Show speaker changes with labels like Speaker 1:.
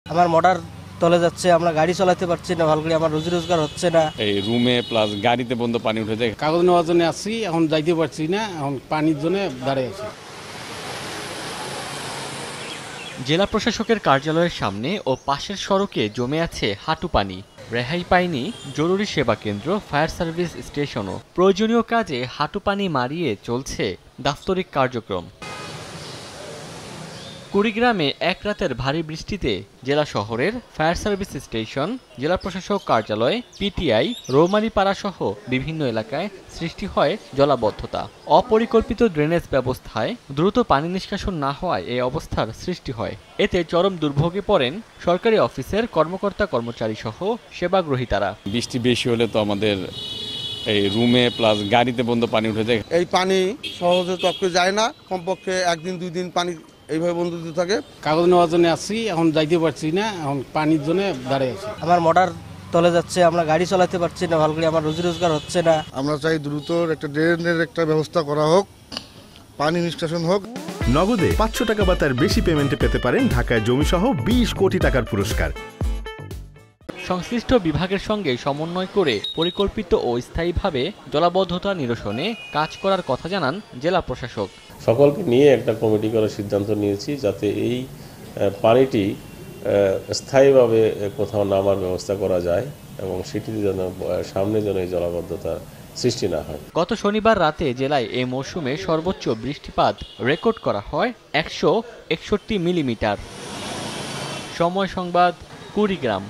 Speaker 1: আমার মোটর তলে যাচ্ছে, আমরা গাড়ি চালাতে পারছি না ভালো করে, আমার রুজি রোজগার হচ্ছে না।
Speaker 2: এই রুমে প্লাস গাড়িতে বন্ধ পানি উঠে যায়।
Speaker 3: কাগজ নেওয়ার জন্য আসছি, এখন যাইতে পারছি না, এখন পানির জন্য দাঁড়িয়ে আছি।
Speaker 4: জেলা প্রশাসকের কার্যালয়ের সামনে ও পাশের সড়কে জমে আছে হাঁটু পানি। রেহাই পায়নি জরুরি সেবা কেন্দ্র, ফায়ার সার্ভিস স্টেশনও। প্রয়োজনীয় কাজে হাঁটু পানি মারিয়ে চলছে দাপ্তরিক কার্যক্রম। কুড়িগ্রামে এক রাতের ভারী বৃষ্টিতে জেলা শহরের ফায়ার সার্ভিস স্টেশন, জেলা প্রশাসক কার্যালয়, পিটিআই, রৌমারীপাড়া সহ বিভিন্ন এলাকায় সৃষ্টি হয় জলাবদ্ধতা। অপরিকল্পিত ড্রেনেজ ব্যবস্থায় দ্রুত পানি নিষ্কাশন না হওয়ায় এই অবস্থার সৃষ্টি হয়। এতে চরম দুর্ভোগে পড়েন সরকারি অফিসের কর্মকর্তা কর্মচারী সহ সেবাগ্রহীতারা।
Speaker 2: বৃষ্টি বেশি হলে তো আমাদের এই রুমে প্লাস গাড়িতে বন্ধ পানি উঠে যায়।
Speaker 5: এই পানি সহজে টপকে যায় না, কমপক্ষে একদিন 2 দিন পানি এইভাবে বন্ধ দিতে থাকে।
Speaker 3: কাগজ নেওয়ার জন্য আসছি, এখন যাইতে পারছি না, এখন পানির জন্য দাঁড়িয়ে আছি।
Speaker 1: আমার মোটর তলে যাচ্ছে, আমরা গাড়ি চালাতে পারছি না ভালো করে, আমার রুজি রোজগার হচ্ছে না।
Speaker 6: আমরা চাই দ্রুত একটা ড্রেনের একটা ব্যবস্থা করা হোক, পানি নিষ্কাশন হোক।
Speaker 7: নগদে 500 টাকা বা তার বেশি পেমেন্টে পেতে পারেন ঢাকায় জমিসহ 20 কোটি টাকার পুরস্কার।
Speaker 4: সংশ্লিষ্ট বিভাগের সঙ্গে সমন্বয় করে পরিকল্পিত ও স্থায়ীভাবে জলাবদ্ধতা নিরসনে কাজ করার কথা জানান জেলা প্রশাসক।
Speaker 8: সকলকে নিয়ে একটা কমিটি করার সিদ্ধান্ত নিয়েছি, যাতে এই পানিটি স্থায়ীভাবে কোথাও নামার ব্যবস্থা করা যায় এবং সেটির জন্য সামনে যেন এই জলাবদ্ধতার সৃষ্টি না হয়।
Speaker 4: গত শনিবার রাতে জেলায় এ মৌসুমে সর্বোচ্চ বৃষ্টিপাত রেকর্ড করা হয় 161 মিলিমিটার। সময় সংবাদ, কুড়িগ্রাম।